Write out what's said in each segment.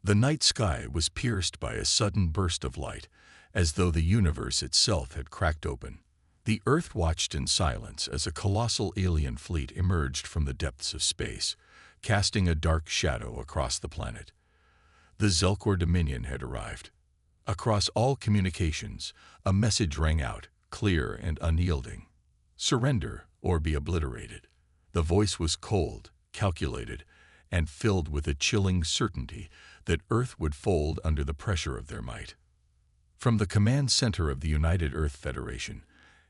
The night sky was pierced by a sudden burst of light, as though the universe itself had cracked open. The Earth watched in silence as a colossal alien fleet emerged from the depths of space, casting a dark shadow across the planet. The Zelkor Dominion had arrived. Across all communications, a message rang out, clear and unyielding. Surrender or be obliterated. The voice was cold, calculated, and filled with a chilling certainty that Earth would fold under the pressure of their might. From the command center of the United Earth Federation,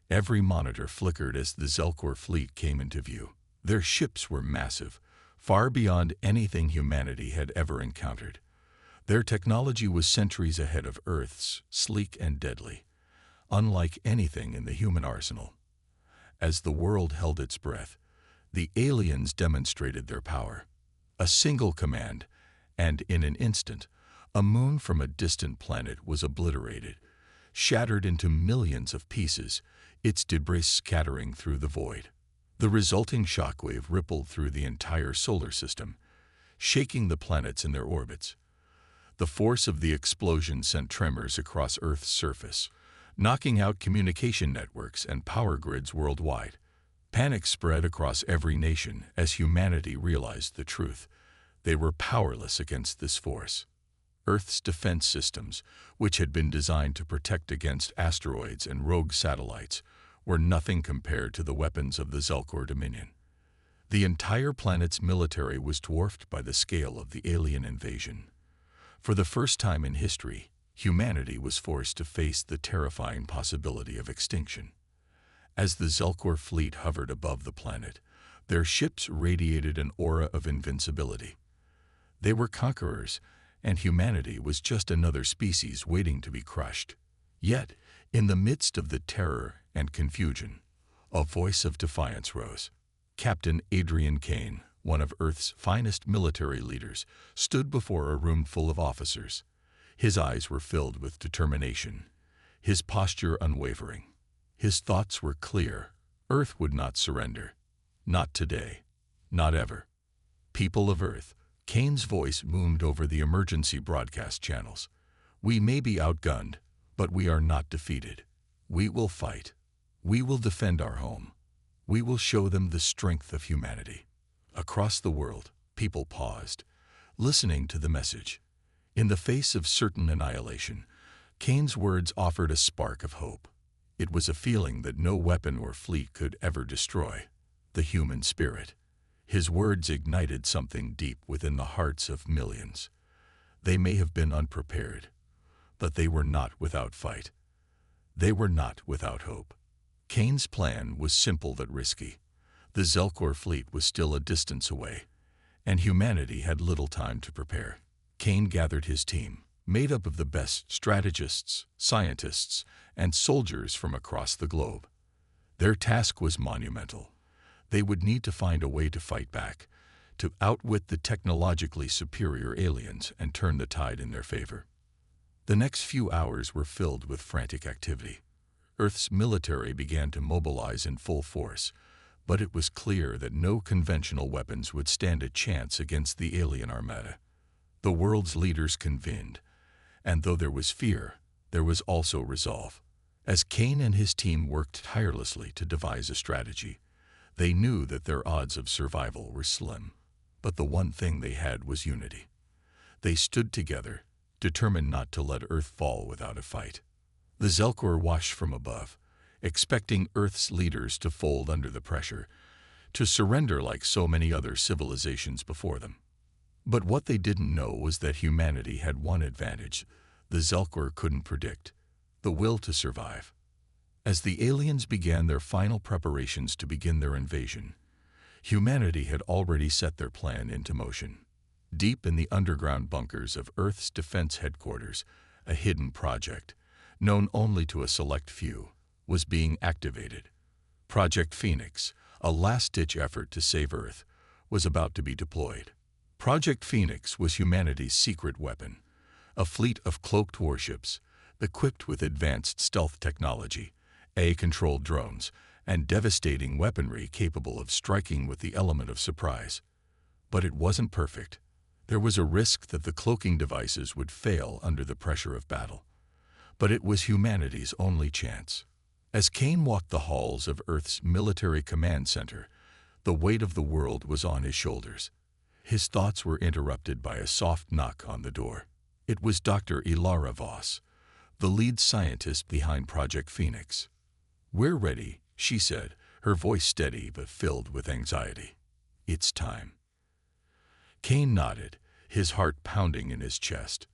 every monitor flickered as the Zelkor fleet came into view. Their ships were massive, far beyond anything humanity had ever encountered. Their technology was centuries ahead of Earth's, sleek and deadly, unlike anything in the human arsenal. As the world held its breath, the aliens demonstrated their power. A single command, and in an instant, a moon from a distant planet was obliterated, shattered into millions of pieces, its debris scattering through the void. The resulting shockwave rippled through the entire solar system, shaking the planets in their orbits. The force of the explosion sent tremors across Earth's surface, knocking out communication networks and power grids worldwide. Panic spread across every nation as humanity realized the truth. They were powerless against this force. Earth's defense systems, which had been designed to protect against asteroids and rogue satellites, were nothing compared to the weapons of the Zelkor Dominion. The entire planet's military was dwarfed by the scale of the alien invasion. For the first time in history, humanity was forced to face the terrifying possibility of extinction. As the Zelkor fleet hovered above the planet, their ships radiated an aura of invincibility. They were conquerors, and humanity was just another species waiting to be crushed. Yet, in the midst of the terror and confusion, a voice of defiance rose. Captain Adrian Kane, one of Earth's finest military leaders, stood before a room full of officers. His eyes were filled with determination, his posture unwavering. His thoughts were clear. Earth would not surrender. Not today. Not ever. People of Earth, Kane's voice boomed over the emergency broadcast channels. We may be outgunned, but we are not defeated. We will fight. We will defend our home. We will show them the strength of humanity. Across the world, people paused, listening to the message. In the face of certain annihilation, Kane's words offered a spark of hope. It was a feeling that no weapon or fleet could ever destroy: the human spirit. His words ignited something deep within the hearts of millions. They may have been unprepared, but they were not without fight. They were not without hope. Kane's plan was simple but risky. The Zelkor fleet was still a distance away, and humanity had little time to prepare. Kane gathered his team, made up of the best strategists, scientists, and soldiers from across the globe. Their task was monumental. They would need to find a way to fight back, to outwit the technologically superior aliens and turn the tide in their favor. The next few hours were filled with frantic activity. Earth's military began to mobilize in full force, but it was clear that no conventional weapons would stand a chance against the alien armada. The world's leaders convened, and though there was fear, there was also resolve. As Kane and his team worked tirelessly to devise a strategy, they knew that their odds of survival were slim. But the one thing they had was unity. They stood together, determined not to let Earth fall without a fight. The Zelkor watched from above, expecting Earth's leaders to fold under the pressure, to surrender like so many other civilizations before them. But what they didn't know was that humanity had one advantage the Zelkor couldn't predict: the will to survive. As the aliens began their final preparations to begin their invasion, humanity had already set their plan into motion. Deep in the underground bunkers of Earth's defense headquarters, a hidden project, known only to a select few, was being activated. Project Phoenix, a last-ditch effort to save Earth, was about to be deployed. Project Phoenix was humanity's secret weapon, a fleet of cloaked warships, equipped with advanced stealth technology, AI-controlled drones, and devastating weaponry capable of striking with the element of surprise. But it wasn't perfect. There was a risk that the cloaking devices would fail under the pressure of battle. But it was humanity's only chance. As Kane walked the halls of Earth's military command center, the weight of the world was on his shoulders. His thoughts were interrupted by a soft knock on the door. It was Dr. Ilara Voss, the lead scientist behind Project Phoenix. "We're ready," she said, her voice steady but filled with anxiety. "It's time." Kane nodded, his heart pounding in his chest.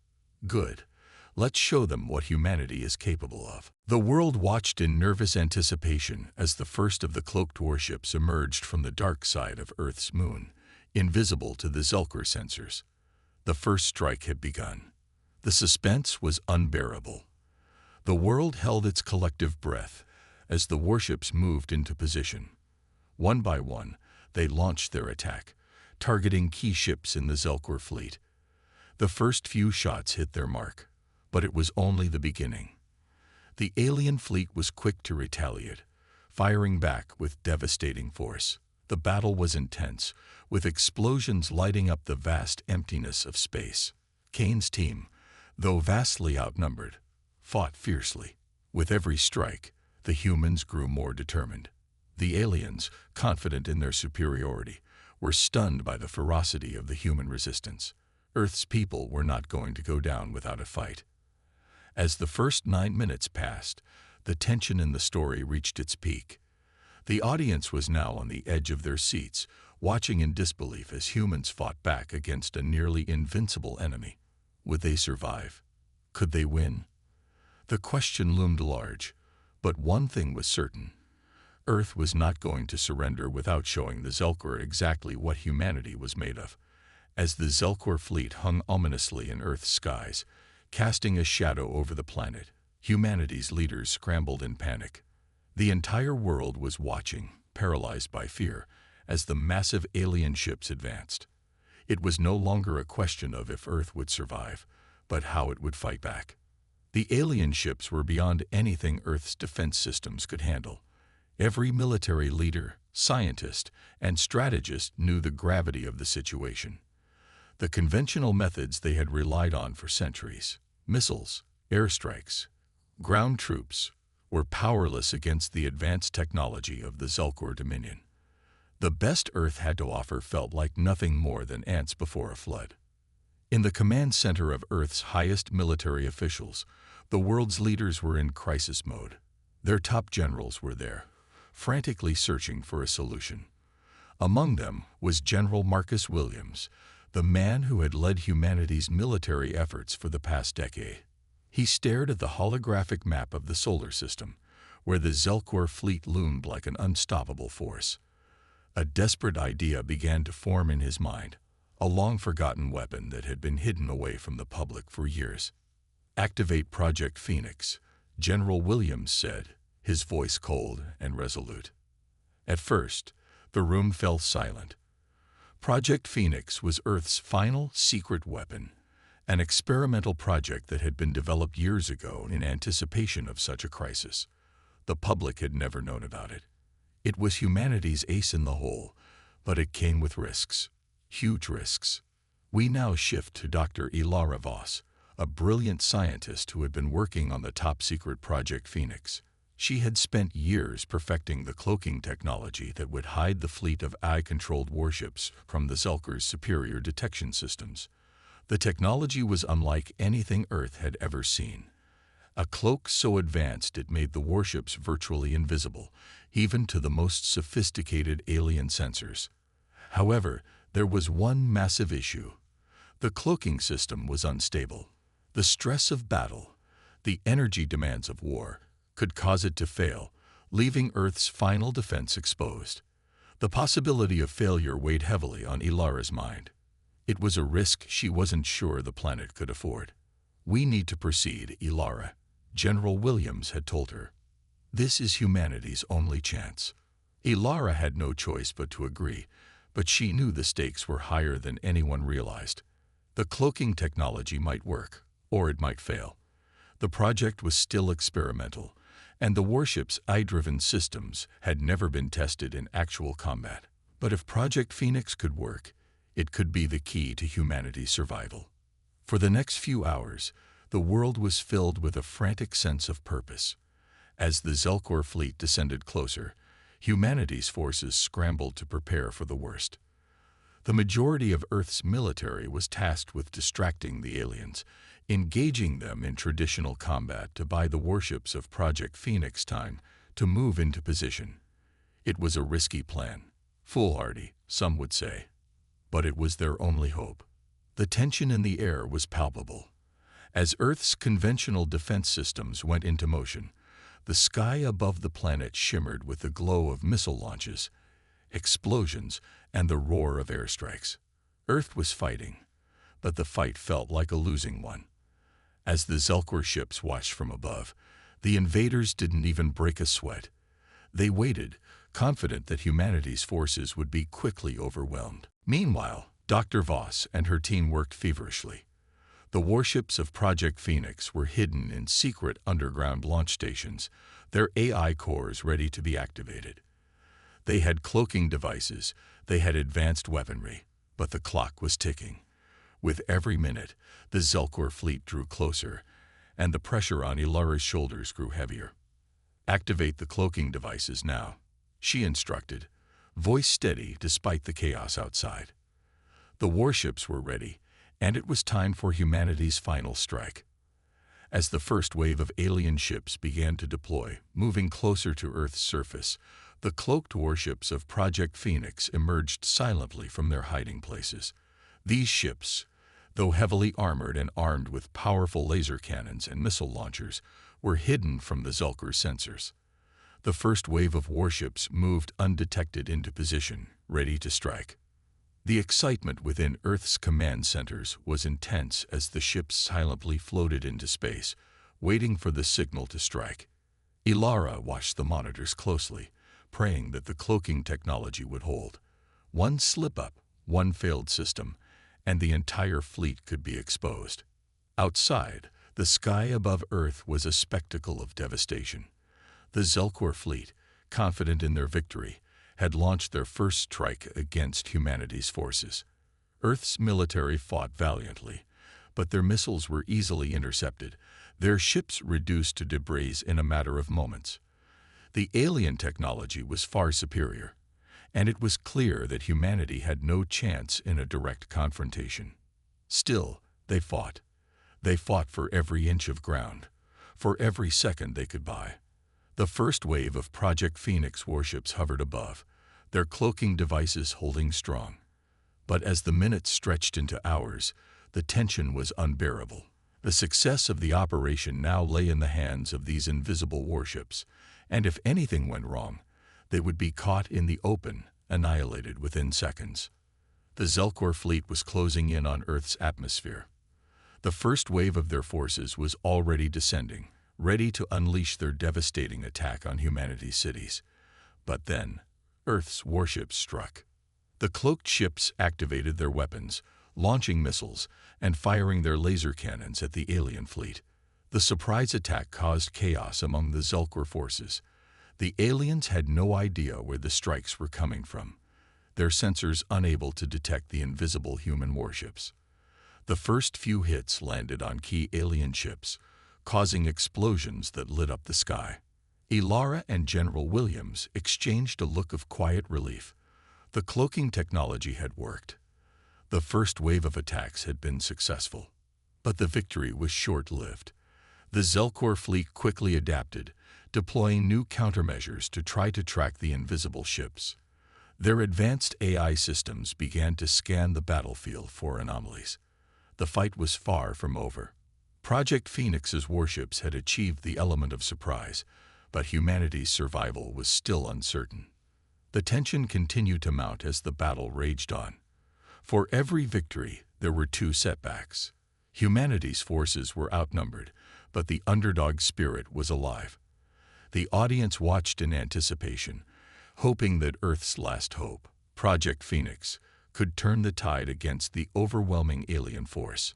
"Good. Let's show them what humanity is capable of." The world watched in nervous anticipation as the first of the cloaked warships emerged from the dark side of Earth's moon, invisible to the Zelkor sensors. The first strike had begun. The suspense was unbearable. The world held its collective breath as the warships moved into position. One by one, they launched their attack, targeting key ships in the Zelkor fleet. The first few shots hit their mark, but it was only the beginning. The alien fleet was quick to retaliate, firing back with devastating force. The battle was intense, with explosions lighting up the vast emptiness of space. Kane's team, though vastly outnumbered, fought fiercely. With every strike, the humans grew more determined. The aliens, confident in their superiority, were stunned by the ferocity of the human resistance. Earth's people were not going to go down without a fight. As the first 9 minutes passed, the tension in the story reached its peak. The audience was now on the edge of their seats, watching in disbelief as humans fought back against a nearly invincible enemy. Would they survive? Could they win? The question loomed large, but one thing was certain. Earth was not going to surrender without showing the Zelkor exactly what humanity was made of. As the Zelkor fleet hung ominously in Earth's skies, casting a shadow over the planet, humanity's leaders scrambled in panic. The entire world was watching, paralyzed by fear, as the massive alien ships advanced. It was no longer a question of if Earth would survive, but how it would fight back. The alien ships were beyond anything Earth's defense systems could handle. Every military leader, scientist, and strategist knew the gravity of the situation. The conventional methods they had relied on for centuries, missiles, airstrikes, ground troops, were powerless against the advanced technology of the Zelkor Dominion. The best Earth had to offer felt like nothing more than ants before a flood. In the command center of Earth's highest military officials, the world's leaders were in crisis mode. Their top generals were there, frantically searching for a solution. Among them was General Marcus Williams, the man who had led humanity's military efforts for the past decade. He stared at the holographic map of the solar system, where the Zelkor fleet loomed like an unstoppable force. A desperate idea began to form in his mind, a long-forgotten weapon that had been hidden away from the public for years. "Activate Project Phoenix," General Williams said, his voice cold and resolute. At first, the room fell silent. Project Phoenix was Earth's final secret weapon, an experimental project that had been developed years ago in anticipation of such a crisis. The public had never known about it. It was humanity's ace in the hole, but it came with risks, huge risks. We now shift to Dr. Ilara Voss, a brilliant scientist who had been working on the top-secret Project Phoenix. She had spent years perfecting the cloaking technology that would hide the fleet of AI-controlled warships from the Zelkor's superior detection systems. The technology was unlike anything Earth had ever seen. A cloak so advanced it made the warships virtually invisible, even to the most sophisticated alien sensors. However, there was one massive issue. The cloaking system was unstable. The stress of battle, the energy demands of war, could cause it to fail, leaving Earth's final defense exposed. The possibility of failure weighed heavily on Ilara's mind. It was a risk she wasn't sure the planet could afford. "We need to proceed, Ilara," General Williams had told her. "This is humanity's only chance." Ilara had no choice but to agree, but she knew the stakes were higher than anyone realized. The cloaking technology might work, or it might fail. The project was still experimental, and the warship's AI-driven systems had never been tested in actual combat. But if Project Phoenix could work, It could be the key to humanity's survival. For the next few hours, the world was filled with a frantic sense of purpose. As the Zelkor fleet descended closer, humanity's forces scrambled to prepare for the worst. The majority of Earth's military was tasked with distracting the aliens, engaging them in traditional combat to buy the warships of Project Phoenix time to move into position. It was a risky plan, foolhardy, some would say, but it was their only hope. The tension in the air was palpable. As Earth's conventional defense systems went into motion, the sky above the planet shimmered with the glow of missile launches, explosions, and the roar of airstrikes. Earth was fighting, but the fight felt like a losing one. As the Zelkor ships watched from above, the invaders didn't even break a sweat. They waited, confident that humanity's forces would be quickly overwhelmed. Meanwhile, Dr. Voss and her team worked feverishly. The warships of Project Phoenix were hidden in secret underground launch stations, their AI cores ready to be activated. They had cloaking devices, they had advanced weaponry, but the clock was ticking. With every minute, the Zelkor fleet drew closer, and the pressure on Ilara's shoulders grew heavier. "Activate the cloaking devices now," she instructed, voice steady despite the chaos outside. The warships were ready, and it was time for humanity's final strike. As the first wave of alien ships began to deploy, moving closer to Earth's surface, the cloaked warships of Project Phoenix emerged silently from their hiding places. These ships, though heavily armored and armed with powerful laser cannons and missile launchers, were hidden from the Zelkor sensors. The first wave of warships moved undetected into position, ready to strike. The excitement within Earth's command centers was intense as the ships silently floated into space, waiting for the signal to strike. Ilara watched the monitors closely, praying that the cloaking technology would hold. One slip-up, one failed system, and the entire fleet could be exposed. Outside, the sky above Earth was a spectacle of devastation. The Zelkor fleet, confident in their victory, had launched their first strike against humanity's forces. Earth's military fought valiantly, but their missiles were easily intercepted, their ships reduced to debris in a matter of moments. The alien technology was far superior, and it was clear that humanity had no chance in a direct confrontation. Still, they fought. They fought for every inch of ground, for every second they could buy. The first wave of Project Phoenix warships hovered above, their cloaking devices holding strong. But as the minutes stretched into hours, the tension was unbearable. The success of the operation now lay in the hands of these invisible warships, and if anything went wrong, they would be caught in the open, annihilated within seconds. The Zelkor fleet was closing in on Earth's atmosphere. The first wave of their forces was already descending, ready to unleash their devastating attack on humanity's cities. But then, Earth's warships struck. The cloaked ships activated their weapons, launching missiles and firing their laser cannons at the alien fleet. The surprise attack caused chaos among the Zelkor forces. The aliens had no idea where the strikes were coming from, their sensors unable to detect the invisible human warships. The first few hits landed on key alien ships, causing explosions that lit up the sky. Ilara and General Williams exchanged a look of quiet relief. The cloaking technology had worked. The first wave of attacks had been successful. But the victory was short-lived. The Zelkor fleet quickly adapted, deploying new countermeasures to try to track the invisible ships. Their advanced AI systems began to scan the battlefield for anomalies. The fight was far from over. Project Phoenix's warships had achieved the element of surprise, but humanity's survival was still uncertain. The tension continued to mount as the battle raged on. For every victory, there were two setbacks. Humanity's forces were outnumbered, but the underdog spirit was alive. The audience watched in anticipation, hoping that Earth's last hope, Project Phoenix, could turn the tide against the overwhelming alien force.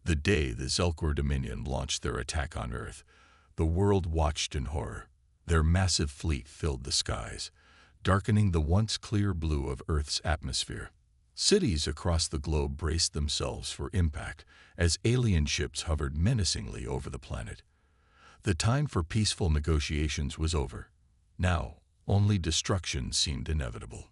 The day the Zelkor Dominion launched their attack on Earth, the world watched in horror. Their massive fleet filled the skies, darkening the once clear blue of Earth's atmosphere. Cities across the globe braced themselves for impact as alien ships hovered menacingly over the planet. The time for peaceful negotiations was over. Now, only destruction seemed inevitable.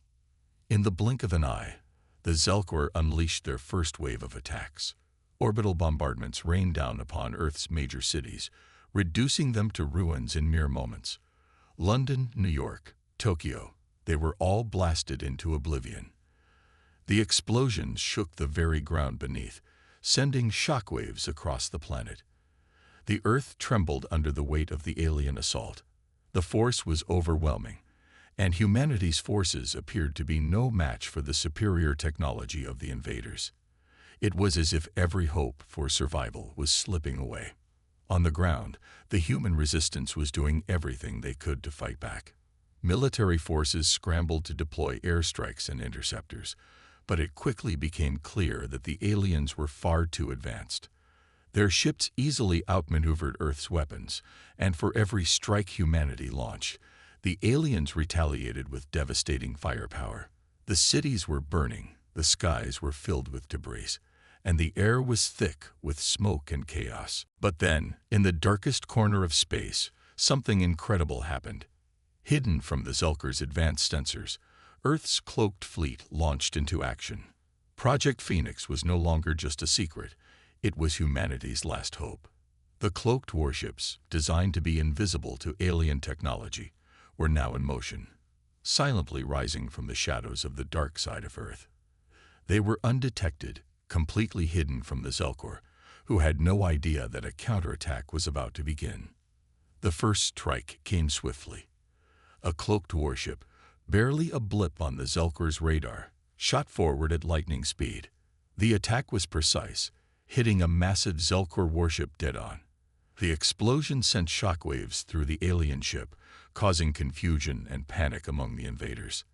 In the blink of an eye, the Zelkor unleashed their first wave of attacks. Orbital bombardments rained down upon Earth's major cities, reducing them to ruins in mere moments. London, New York, Tokyo, they were all blasted into oblivion. The explosions shook the very ground beneath, sending shockwaves across the planet. The Earth trembled under the weight of the alien assault. The force was overwhelming, and humanity's forces appeared to be no match for the superior technology of the invaders. It was as if every hope for survival was slipping away. On the ground, the human resistance was doing everything they could to fight back. Military forces scrambled to deploy airstrikes and interceptors, but it quickly became clear that the aliens were far too advanced. Their ships easily outmaneuvered Earth's weapons, and for every strike humanity launched, the aliens retaliated with devastating firepower. The cities were burning, the skies were filled with debris, and the air was thick with smoke and chaos. But then, in the darkest corner of space, something incredible happened. Hidden from the Zelkor's advanced sensors, Earth's cloaked fleet launched into action. Project Phoenix was no longer just a secret. It was humanity's last hope. The cloaked warships, designed to be invisible to alien technology, were now in motion, silently rising from the shadows of the dark side of Earth. They were undetected, completely hidden from the Zelkor, who had no idea that a counterattack was about to begin. The first strike came swiftly. A cloaked warship, barely a blip on the Zelkor's radar, shot forward at lightning speed. The attack was precise, hitting a massive Zelkor warship dead-on. The explosion sent shockwaves through the alien ship, causing confusion and panic among the invaders.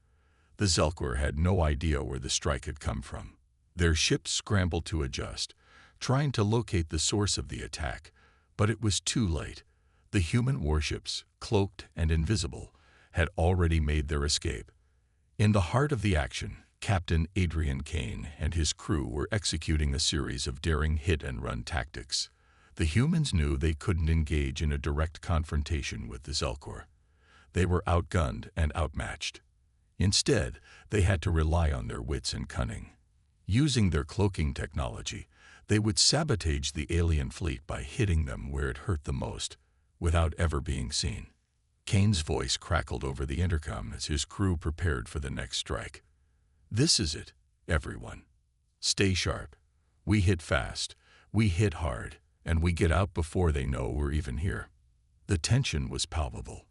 The Zelkor had no idea where the strike had come from. Their ships scrambled to adjust, trying to locate the source of the attack, but it was too late. The human warships, cloaked and invisible, had already made their escape. In the heart of the action, Captain Adrian Kane and his crew were executing a series of daring hit-and-run tactics. The humans knew they couldn't engage in a direct confrontation with the Zelkor. They were outgunned and outmatched. Instead, they had to rely on their wits and cunning. Using their cloaking technology, they would sabotage the alien fleet by hitting them where it hurt the most, without ever being seen. Kane's voice crackled over the intercom as his crew prepared for the next strike. "This is it, everyone. Stay sharp. We hit fast, we hit hard, and we get out before they know we're even here." The tension was palpable.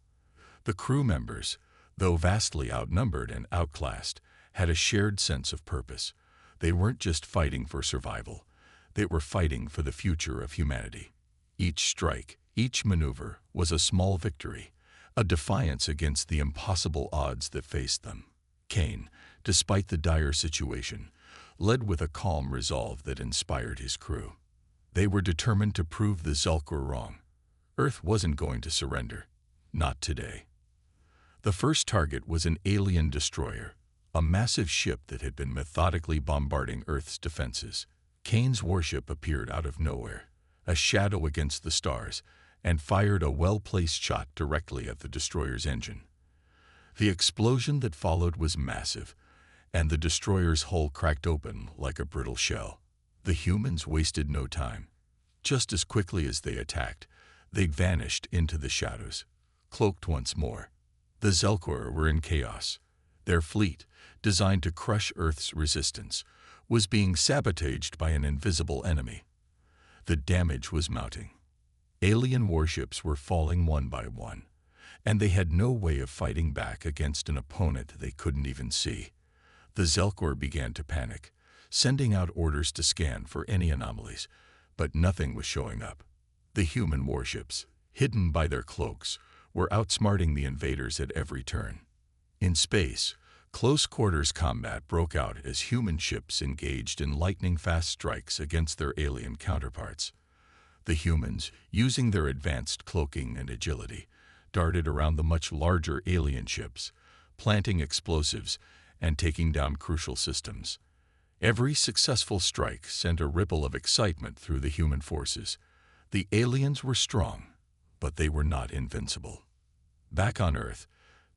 The crew members, though vastly outnumbered and outclassed, had a shared sense of purpose. They weren't just fighting for survival. They were fighting for the future of humanity. Each strike, each maneuver, was a small victory, a defiance against the impossible odds that faced them. Kane, despite the dire situation, led with a calm resolve that inspired his crew. They were determined to prove the Zelkor wrong. Earth wasn't going to surrender. Not today. The first target was an alien destroyer, a massive ship that had been methodically bombarding Earth's defenses. Kane's warship appeared out of nowhere, a shadow against the stars, and fired a well-placed shot directly at the destroyer's engine. The explosion that followed was massive, and the destroyer's hull cracked open like a brittle shell. The humans wasted no time. Just as quickly as they attacked, they vanished into the shadows, cloaked once more. The Zelkor were in chaos. Their fleet, designed to crush Earth's resistance, was being sabotaged by an invisible enemy. The damage was mounting. Alien warships were falling one by one, and they had no way of fighting back against an opponent they couldn't even see. The Zelkor began to panic, sending out orders to scan for any anomalies, but nothing was showing up. The human warships, hidden by their cloaks, were outsmarting the invaders at every turn. In space, close-quarters combat broke out as human ships engaged in lightning-fast strikes against their alien counterparts. The humans, using their advanced cloaking and agility, darted around the much larger alien ships, planting explosives and taking down crucial systems. Every successful strike sent a ripple of excitement through the human forces. The aliens were strong, but they were not invincible. Back on Earth,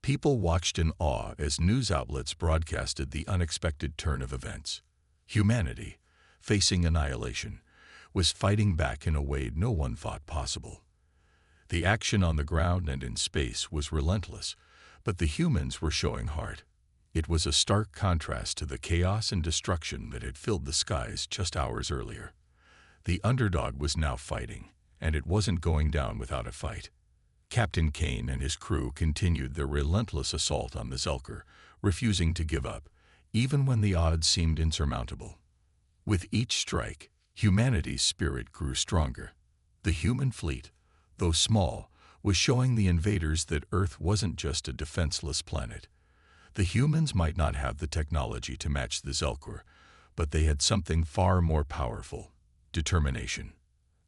people watched in awe as news outlets broadcasted the unexpected turn of events. Humanity, facing annihilation, was fighting back in a way no one thought possible. The action on the ground and in space was relentless, but the humans were showing heart. It was a stark contrast to the chaos and destruction that had filled the skies just hours earlier. The underdog was now fighting, and it wasn't going down without a fight. Captain Kane and his crew continued their relentless assault on the Zelker, refusing to give up, even when the odds seemed insurmountable. With each strike, humanity's spirit grew stronger. The human fleet, though small, was showing the invaders that Earth wasn't just a defenseless planet. The humans might not have the technology to match the Zelker, but they had something far more powerful: determination.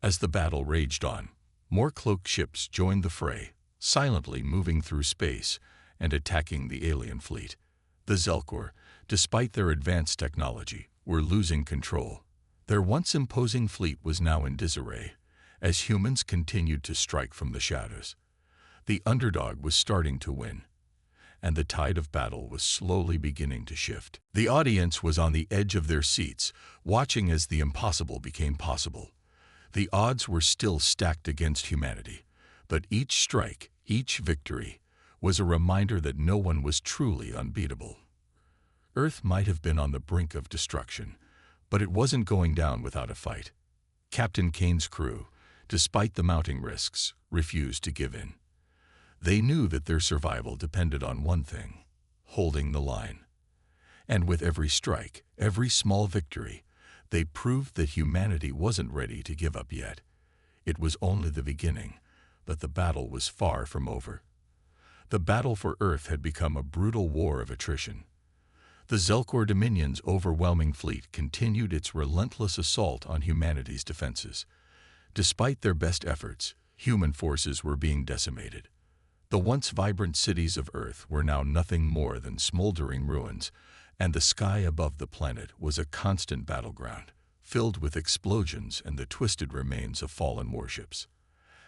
As the battle raged on, more cloaked ships joined the fray, silently moving through space and attacking the alien fleet. The Zelker, despite their advanced technology, were losing control. Their once imposing fleet was now in disarray, as humans continued to strike from the shadows. The underdog was starting to win, and the tide of battle was slowly beginning to shift. The audience was on the edge of their seats, watching as the impossible became possible. The odds were still stacked against humanity, but each strike, each victory, was a reminder that no one was truly unbeatable. Earth might have been on the brink of destruction, but it wasn't going down without a fight. Captain Kane's crew, despite the mounting risks, refused to give in. They knew that their survival depended on one thing: holding the line. And with every strike, every small victory, they proved that humanity wasn't ready to give up yet. It was only the beginning, but the battle was far from over. The battle for Earth had become a brutal war of attrition. The Zelkor Dominion's overwhelming fleet continued its relentless assault on humanity's defenses. Despite their best efforts, human forces were being decimated. The once vibrant cities of Earth were now nothing more than smoldering ruins, and the sky above the planet was a constant battleground, filled with explosions and the twisted remains of fallen warships.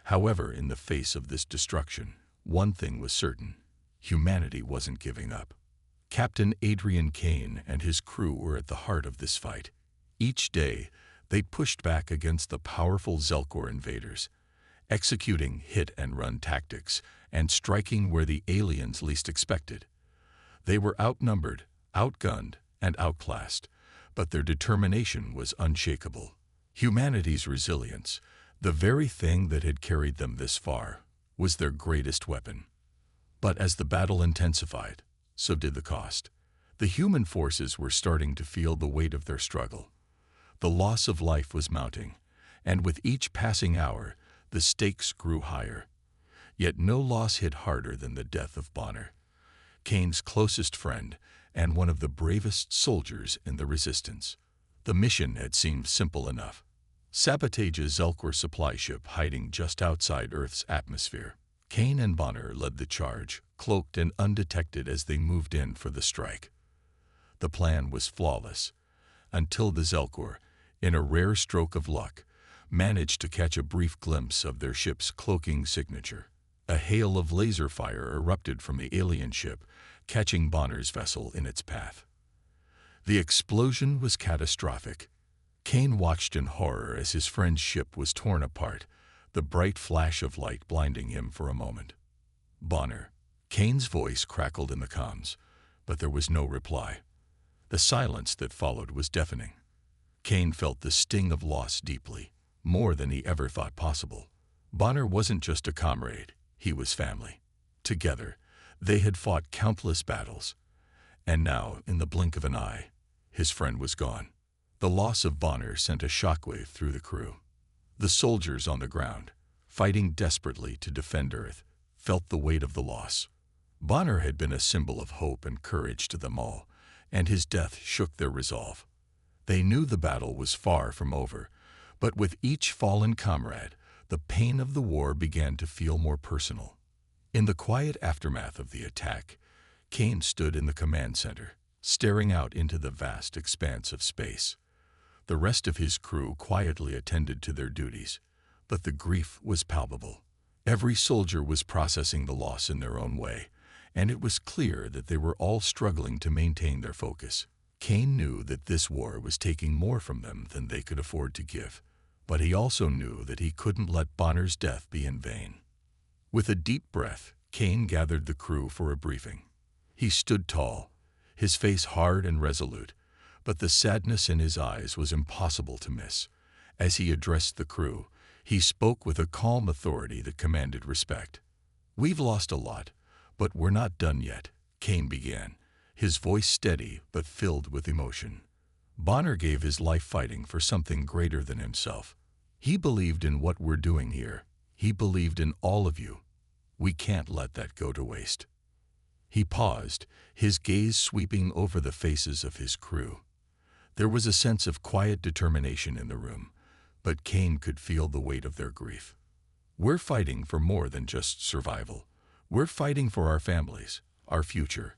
However, in the face of this destruction, one thing was certain: humanity wasn't giving up. Captain Adrian Kane and his crew were at the heart of this fight. Each day, they pushed back against the powerful Zelkor invaders, executing hit-and-run tactics and striking where the aliens least expected. They were outnumbered, outgunned, and outclassed, but their determination was unshakable. Humanity's resilience, the very thing that had carried them this far, was their greatest weapon. But as the battle intensified, so did the cost. The human forces were starting to feel the weight of their struggle. The loss of life was mounting, and with each passing hour, the stakes grew higher. Yet no loss hit harder than the death of Bonner, Kane's closest friend and one of the bravest soldiers in the Resistance. The mission had seemed simple enough: sabotage a Zelkor supply ship hiding just outside Earth's atmosphere. Kane and Bonner led the charge, cloaked and undetected as they moved in for the strike. The plan was flawless, until the Zelkor, in a rare stroke of luck, managed to catch a brief glimpse of their ship's cloaking signature. A hail of laser fire erupted from the alien ship, catching Bonner's vessel in its path. The explosion was catastrophic. Kane watched in horror as his friend's ship was torn apart, the bright flash of light blinding him for a moment. "Bonner." Kane's voice crackled in the comms, but there was no reply. The silence that followed was deafening. Kane felt the sting of loss deeply, more than he ever thought possible. Bonner wasn't just a comrade, he was family. Together, they had fought countless battles. And now, in the blink of an eye, his friend was gone. The loss of Bonner sent a shockwave through the crew. The soldiers on the ground, fighting desperately to defend Earth, felt the weight of the loss. Bonner had been a symbol of hope and courage to them all, and his death shook their resolve. They knew the battle was far from over, but with each fallen comrade, the pain of the war began to feel more personal. In the quiet aftermath of the attack, Kane stood in the command center, staring out into the vast expanse of space. The rest of his crew quietly attended to their duties, but the grief was palpable. Every soldier was processing the loss in their own way, and it was clear that they were all struggling to maintain their focus. Kane knew that this war was taking more from them than they could afford to give, but he also knew that he couldn't let Bonner's death be in vain. With a deep breath, Kane gathered the crew for a briefing. He stood tall, his face hard and resolute, but the sadness in his eyes was impossible to miss. As he addressed the crew, he spoke with a calm authority that commanded respect. "We've lost a lot, but we're not done yet," Kane began, his voice steady but filled with emotion. "Bonner gave his life fighting for something greater than himself. He believed in what we're doing here. He believed in all of you. We can't let that go to waste." He paused, his gaze sweeping over the faces of his crew. There was a sense of quiet determination in the room, but Kane could feel the weight of their grief. "We're fighting for more than just survival. We're fighting for our families, our future,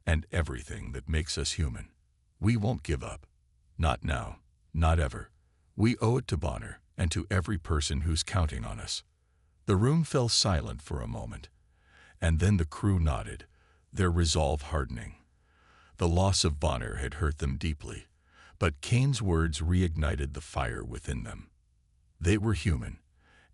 and everything that makes us human. We won't give up. Not now, not ever. We owe it to Bonner and to every person who's counting on us." The room fell silent for a moment, and then the crew nodded, their resolve hardening. The loss of Bonner had hurt them deeply, but Kane's words reignited the fire within them. They were human,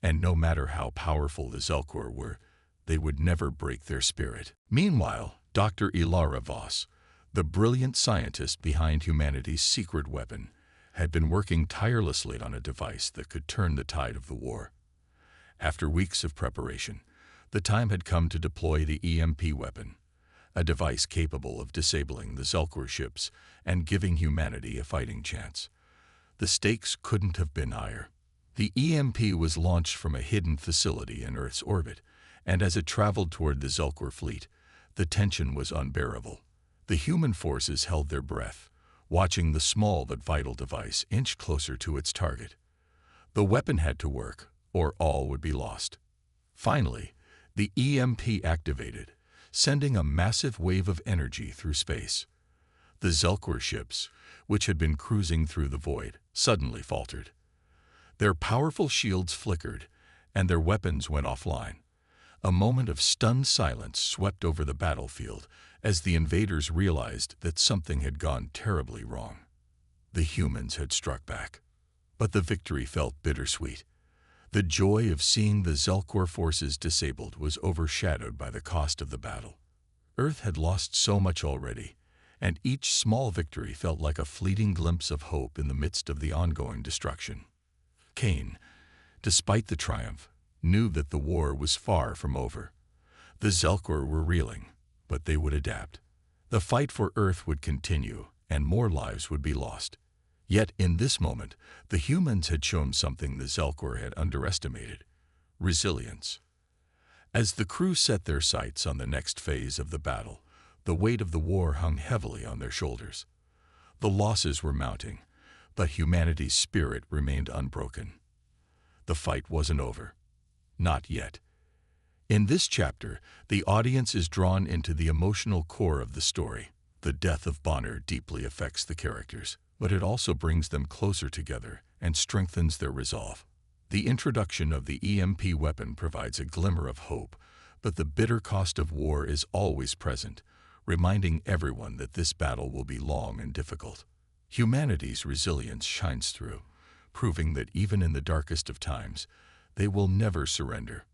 and no matter how powerful the Zelkor were, they would never break their spirit. Meanwhile, Dr. Ilara Voss, the brilliant scientist behind humanity's secret weapon, had been working tirelessly on a device that could turn the tide of the war. After weeks of preparation, the time had come to deploy the EMP weapon, a device capable of disabling the Zelkor ships and giving humanity a fighting chance. The stakes couldn't have been higher. The EMP was launched from a hidden facility in Earth's orbit, and as it traveled toward the Zelkor fleet, the tension was unbearable. The human forces held their breath, watching the small but vital device inch closer to its target. The weapon had to work, or all would be lost. Finally, the EMP activated, sending a massive wave of energy through space. The Zelkor ships, which had been cruising through the void, suddenly faltered. Their powerful shields flickered, and their weapons went offline. A moment of stunned silence swept over the battlefield as the invaders realized that something had gone terribly wrong. The humans had struck back, but the victory felt bittersweet. The joy of seeing the Zelkor forces disabled was overshadowed by the cost of the battle. Earth had lost so much already, and each small victory felt like a fleeting glimpse of hope in the midst of the ongoing destruction. Kane, despite the triumph, knew that the war was far from over. The Zelkor were reeling, but they would adapt. The fight for Earth would continue, and more lives would be lost. Yet in this moment, the humans had shown something the Zelkor had underestimated: resilience. As the crew set their sights on the next phase of the battle, the weight of the war hung heavily on their shoulders. The losses were mounting, but humanity's spirit remained unbroken. The fight wasn't over. Not yet. In this chapter, the audience is drawn into the emotional core of the story. The death of Bonner deeply affects the characters, but it also brings them closer together and strengthens their resolve. The introduction of the EMP weapon provides a glimmer of hope, but the bitter cost of war is always present, reminding everyone that this battle will be long and difficult. Humanity's resilience shines through, proving that even in the darkest of times, they will never surrender.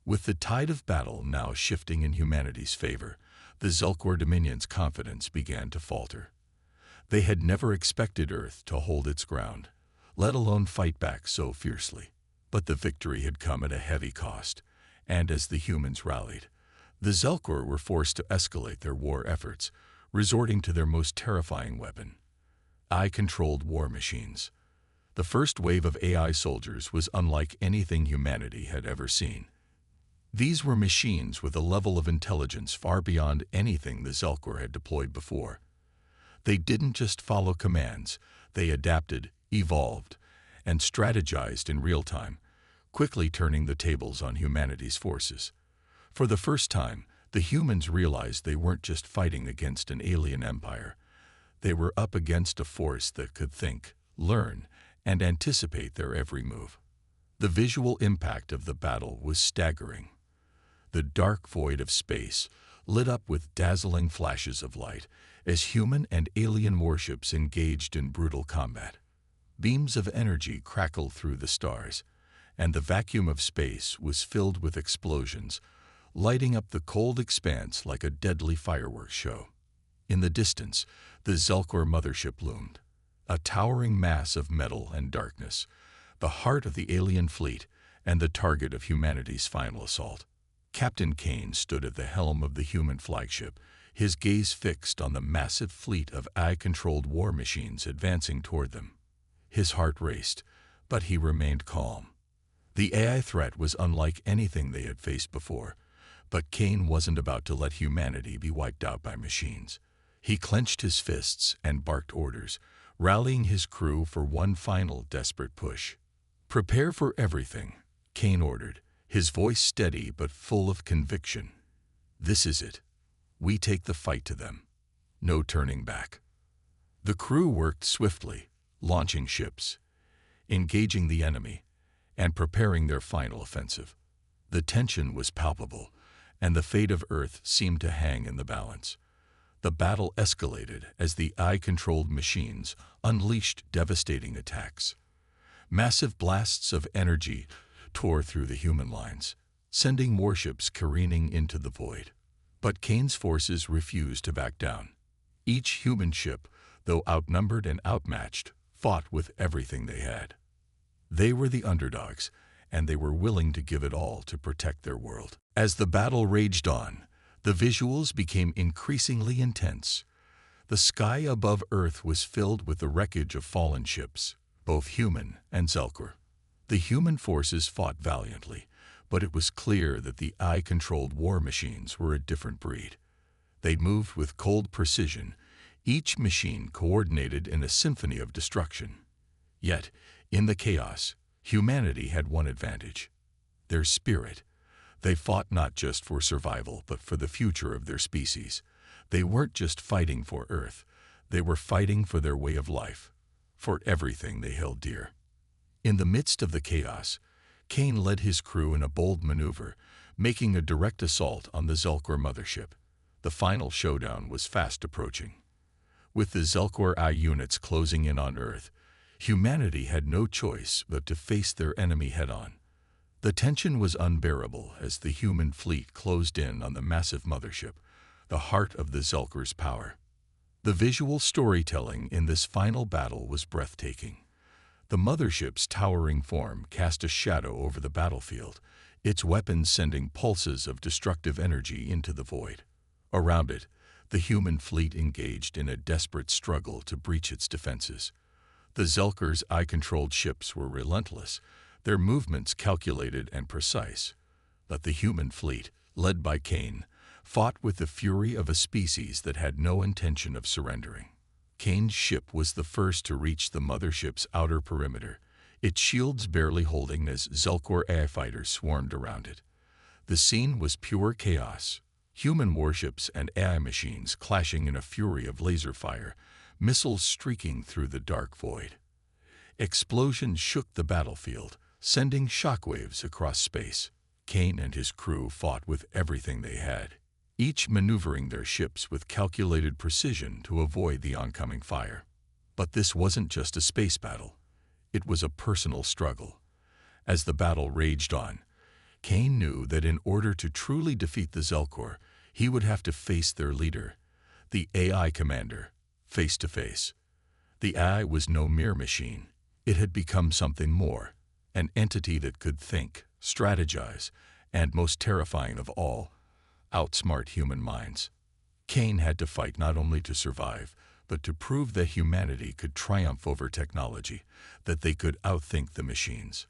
With the tide of battle now shifting in humanity's favor, the Zelkor Dominion's confidence began to falter. They had never expected Earth to hold its ground, let alone fight back so fiercely. But the victory had come at a heavy cost, and as the humans rallied, the Zelkor were forced to escalate their war efforts, resorting to their most terrifying weapon: AI-controlled war machines. The first wave of AI soldiers was unlike anything humanity had ever seen. These were machines with a level of intelligence far beyond anything the Zelkor had deployed before. They didn't just follow commands, they adapted, evolved, and strategized in real time, quickly turning the tables on humanity's forces. For the first time, the humans realized they weren't just fighting against an alien empire, They were up against a force that could think, learn, and anticipate their every move. The visual impact of the battle was staggering. The dark void of space lit up with dazzling flashes of light as human and alien warships engaged in brutal combat. Beams of energy crackled through the stars, and the vacuum of space was filled with explosions, lighting up the cold expanse like a deadly fireworks show. In the distance, the Zelkor mothership loomed, a towering mass of metal and darkness, the heart of the alien fleet and the target of humanity's final assault. Captain Kane stood at the helm of the human flagship, his gaze fixed on the massive fleet of AI-controlled war machines advancing toward them. His heart raced, but he remained calm. The AI threat was unlike anything they had faced before, but Kane wasn't about to let humanity be wiped out by machines. He clenched his fists and barked orders, rallying his crew for one final desperate push. "Prepare for everything," Kane ordered, his voice steady but full of conviction. "This is it. We take the fight to them. No turning back." The crew worked swiftly, launching ships, engaging the enemy, and preparing their final offensive. The tension was palpable, and the fate of Earth seemed to hang in the balance. The battle escalated as the AI-controlled machines unleashed devastating attacks. Massive blasts of energy tore through the human lines, sending warships careening into the void. But Kane's forces refused to back down. Each human ship, though outnumbered and outmatched, fought with everything they had. They were the underdogs, and they were willing to give it all to protect their world. As the battle raged on, the visuals became increasingly intense. The sky above Earth was filled with the wreckage of fallen ships, both human and Zelkor. The human forces fought valiantly, but it was clear that the AI-controlled war machines were a different breed. They moved with cold precision, each machine coordinated in a symphony of destruction. Yet, in the chaos, humanity had one advantage: their spirit. They fought not just for survival, but for the future of their species. They weren't just fighting for Earth, they were fighting for their way of life, for everything they held dear. In the midst of the chaos, Kane led his crew in a bold maneuver, making a direct assault on the Zelkor mothership. The final showdown was fast approaching. With the Zelkor AI units closing in on Earth, humanity had no choice but to face their enemy head-on. The tension was unbearable as the human fleet closed in on the massive mothership, the heart of the Zelkor's power. The visual storytelling in this final battle was breathtaking. The mothership's towering form cast a shadow over the battlefield, its weapons sending pulses of destructive energy into the void. Around it, the human fleet engaged in a desperate struggle to breach its defenses. The Zelkor's AI-controlled ships were relentless, their movements calculated and precise. But the human fleet, led by Kane, fought with the fury of a species that had no intention of surrendering. Kane's ship was the first to reach the mothership's outer perimeter, its shields barely holding as Zelkor AI fighters swarmed around it. The scene was pure chaos, human warships and AI machines clashing in a fury of laser fire, missiles streaking through the dark void. Explosions shook the battlefield, sending shockwaves across space. Kane and his crew fought with everything they had, each maneuvering their ships with calculated precision to avoid the oncoming fire. But this wasn't just a space battle. It was a personal struggle. As the battle raged on, Kane knew that in order to truly defeat the Zelkor, he would have to face their leader, the AI commander, face to face. The AI was no mere machine. It had become something more, an entity that could think, strategize, and, most terrifying of all, outsmart human minds. Kane had to fight not only to survive, but to prove that humanity could triumph over technology, that they could outthink the machines.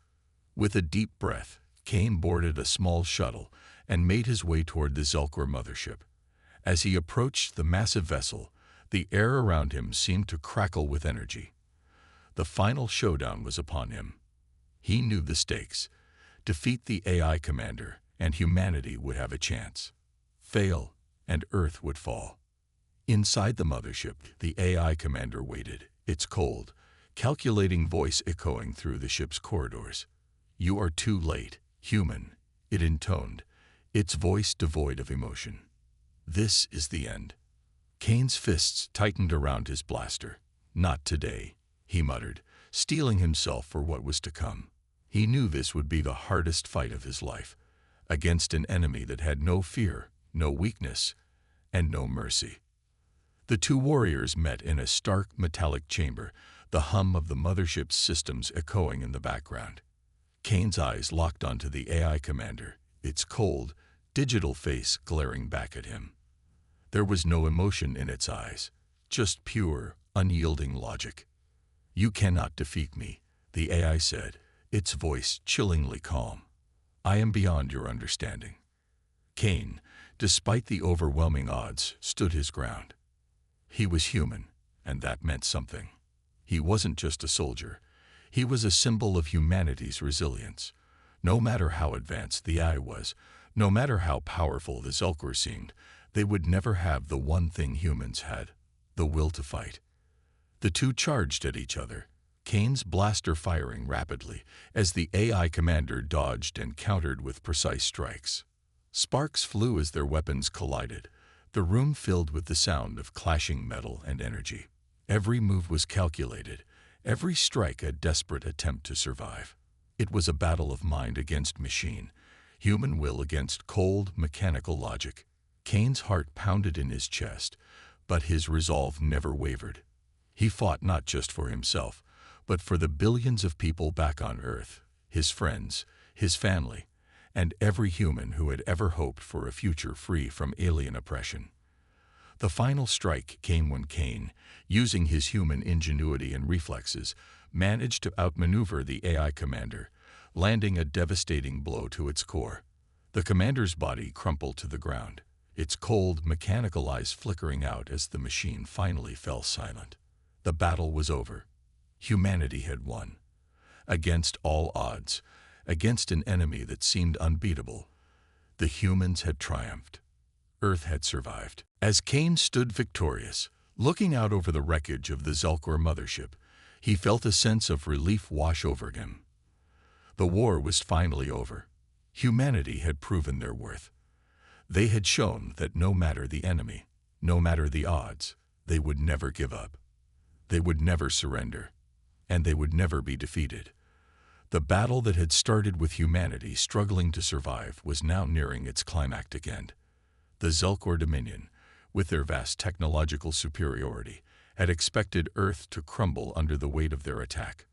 With a deep breath, Kane boarded a small shuttle and made his way toward the Zelkor mothership. As he approached the massive vessel, the air around him seemed to crackle with energy. The final showdown was upon him. He knew the stakes. Defeat the AI commander, and humanity would have a chance. Fail, and Earth would fall. Inside the mothership, the AI commander waited, its cold, calculating voice echoing through the ship's corridors. "You are too late, human," it intoned, its voice devoid of emotion. "This is the end." Kane's fists tightened around his blaster. "Not today," he muttered, steeling himself for what was to come. He knew this would be the hardest fight of his life, against an enemy that had no fear, no weakness, and no mercy. The two warriors met in a stark metallic chamber, the hum of the mothership's systems echoing in the background. Kane's eyes locked onto the AI commander, its cold, digital face glaring back at him. There was no emotion in its eyes, just pure, unyielding logic. "You cannot defeat me," the AI said, its voice chillingly calm. "I am beyond your understanding." Kane, despite the overwhelming odds, stood his ground. He was human, and that meant something. He wasn't just a soldier. He was a symbol of humanity's resilience. No matter how advanced the AI was, no matter how powerful the Zelkor seemed, they would never have the one thing humans had: the will to fight. The two charged at each other, Kane's blaster firing rapidly as the AI commander dodged and countered with precise strikes. Sparks flew as their weapons collided, the room filled with the sound of clashing metal and energy. Every move was calculated, every strike a desperate attempt to survive. It was a battle of mind against machine, human will against cold, mechanical logic. Kane's heart pounded in his chest, but his resolve never wavered. He fought not just for himself, but for the billions of people back on Earth, his friends, his family, and every human who had ever hoped for a future free from alien oppression. The final strike came when Kane, using his human ingenuity and reflexes, managed to outmaneuver the AI commander, landing a devastating blow to its core. The commander's body crumpled to the ground, its cold, mechanical eyes flickering out as the machine finally fell silent. The battle was over. Humanity had won. Against all odds, against an enemy that seemed unbeatable, the humans had triumphed. Earth had survived. As Kane stood victorious, looking out over the wreckage of the Zelkor mothership, he felt a sense of relief wash over him. The war was finally over. Humanity had proven their worth. They had shown that no matter the enemy, no matter the odds, they would never give up. They would never surrender, and they would never be defeated. The battle that had started with humanity struggling to survive was now nearing its climactic end. The Zelkor Dominion, with their vast technological superiority, had expected Earth to crumble under the weight of their attack.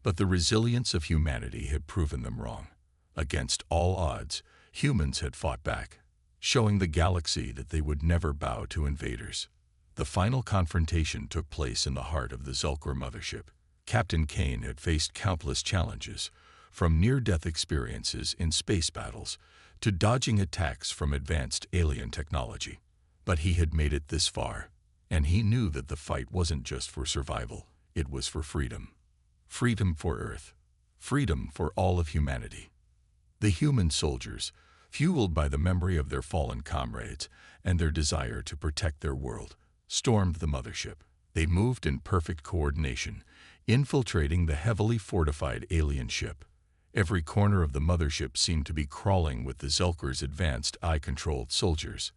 But the resilience of humanity had proven them wrong. Against all odds, humans had fought back, showing the galaxy that they would never bow to invaders. The final confrontation took place in the heart of the Zelkor mothership. Captain Kane had faced countless challenges, from near-death experiences in space battles to dodging attacks from advanced alien technology. But he had made it this far, and he knew that the fight wasn't just for survival, it was for freedom. Freedom for Earth. Freedom for all of humanity. The human soldiers, fueled by the memory of their fallen comrades and their desire to protect their world, stormed the mothership. They moved in perfect coordination, infiltrating the heavily fortified alien ship. Every corner of the mothership seemed to be crawling with the Zelkor's advanced eye-controlled soldiers.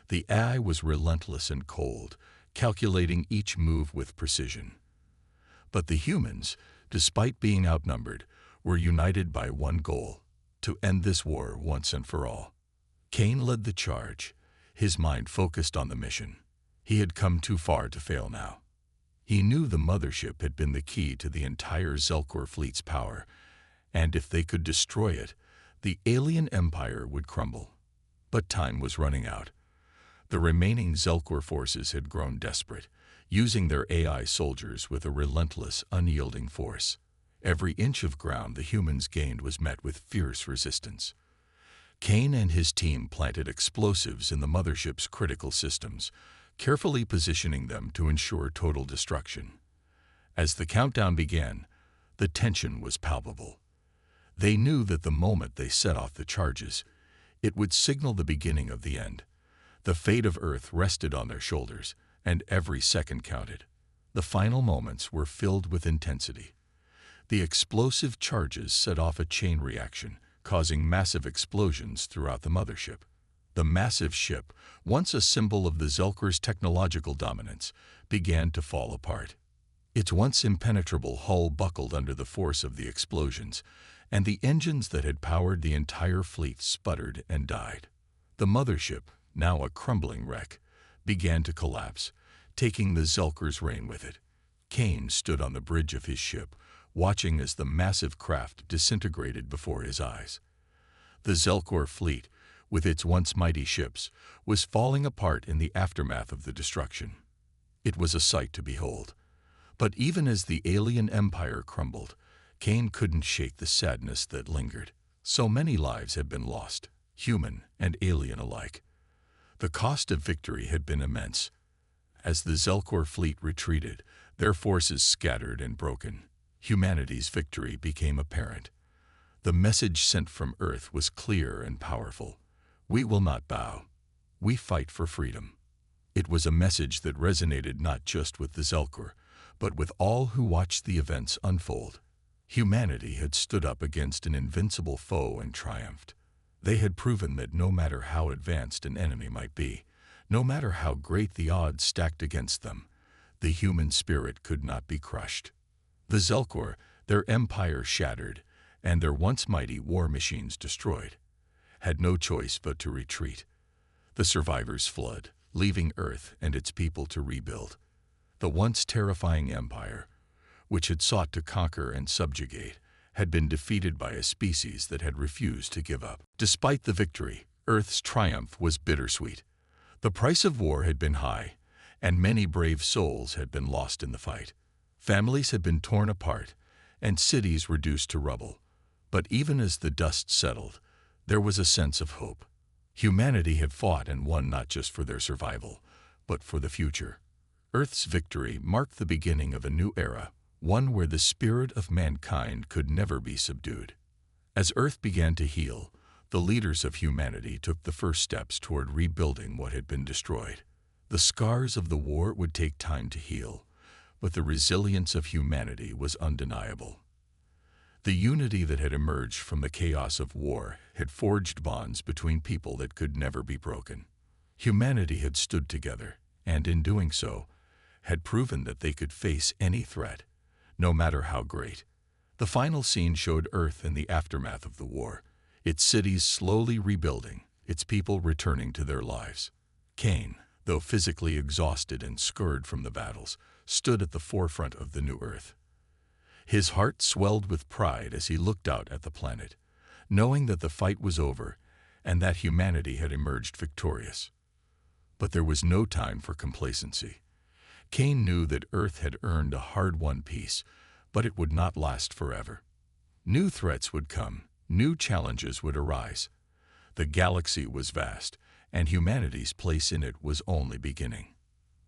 The AI was relentless and cold, calculating each move with precision. But the humans, despite being outnumbered, were united by one goal: to end this war once and for all. Kane led the charge, his mind focused on the mission. He had come too far to fail now. He knew the mothership had been the key to the entire Zelkor fleet's power, and if they could destroy it, the alien empire would crumble. But time was running out. The remaining Zelkor forces had grown desperate, using their AI soldiers with a relentless, unyielding force. Every inch of ground the humans gained was met with fierce resistance. Kane and his team planted explosives in the mothership's critical systems, carefully positioning them to ensure total destruction. As the countdown began, the tension was palpable. They knew that the moment they set off the charges, it would signal the beginning of the end. The fate of Earth rested on their shoulders, and every second counted. The final moments were filled with intensity. The explosive charges set off a chain reaction, causing massive explosions throughout the mothership. The massive ship, once a symbol of the Zelkor's technological dominance, began to fall apart. Its once impenetrable hull buckled under the force of the explosions, and the engines that had powered the entire fleet sputtered and died. The mothership, now a crumbling wreck, began to collapse, taking the Zelkor's reign with it. Kane stood on the bridge of his ship, watching as the massive craft disintegrated before his eyes. The Zelkor fleet, with its once mighty ships, was falling apart in the aftermath of the destruction. It was a sight to behold. But even as the alien empire crumbled, Kane couldn't shake the sadness that lingered. So many lives had been lost, human and alien alike. The cost of victory had been immense. As the Zelkor fleet retreated, their forces scattered and broken, humanity's victory became apparent. The message sent from Earth was clear and powerful. We will not bow. We fight for freedom. It was a message that resonated not just with the Zelkor, but with all who watched the events unfold. Humanity had stood up against an invincible foe and triumphed. They had proven that no matter how advanced an enemy might be, no matter how great the odds stacked against them, the human spirit could not be crushed. The Zelkor, their empire shattered, and their once mighty war machines destroyed, had no choice but to retreat. The survivors fled, leaving Earth and its people to rebuild. The once terrifying empire, which had sought to conquer and subjugate, had been defeated by a species that had refused to give up. Despite the victory, Earth's triumph was bittersweet. The price of war had been high, and many brave souls had been lost in the fight. Families had been torn apart, and cities reduced to rubble. But even as the dust settled, there was a sense of hope. Humanity had fought and won not just for their survival, but for the future. Earth's victory marked the beginning of a new era, one where the spirit of mankind could never be subdued. As Earth began to heal, the leaders of humanity took the first steps toward rebuilding what had been destroyed. The scars of the war would take time to heal, but the resilience of humanity was undeniable. The unity that had emerged from the chaos of war had forged bonds between people that could never be broken. Humanity had stood together, and in doing so, had proven that they could face any threat, no matter how great. The final scene showed Earth in the aftermath of the war, its cities slowly rebuilding, its people returning to their lives. Kane, though physically exhausted and scarred from the battles, stood at the forefront of the new Earth. His heart swelled with pride as he looked out at the planet, knowing that the fight was over and that humanity had emerged victorious. But there was no time for complacency. Kane knew that Earth had earned a hard-won peace, but it would not last forever. New threats would come, new challenges would arise. The galaxy was vast, and humanity's place in it was only beginning.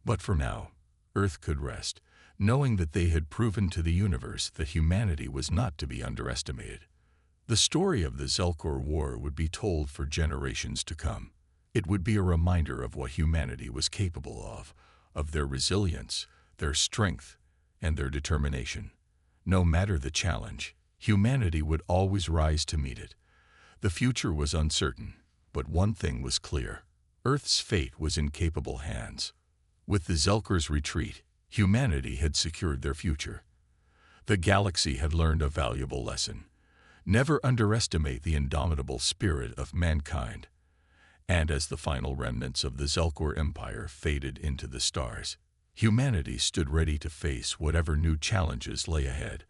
But for now, Earth could rest, knowing that they had proven to the universe that humanity was not to be underestimated. The story of the Zelkor War would be told for generations to come. It would be a reminder of what humanity was capable of their resilience, their strength, and their determination. No matter the challenge, humanity would always rise to meet it. The future was uncertain, but one thing was clear. Earth's fate was in capable hands. With the Zelkor's retreat, humanity had secured their future. The galaxy had learned a valuable lesson. Never underestimate the indomitable spirit of mankind. And as the final remnants of the Zelkor Empire faded into the stars, humanity stood ready to face whatever new challenges lay ahead,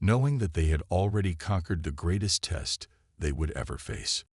knowing that they had already conquered the greatest test they would ever face.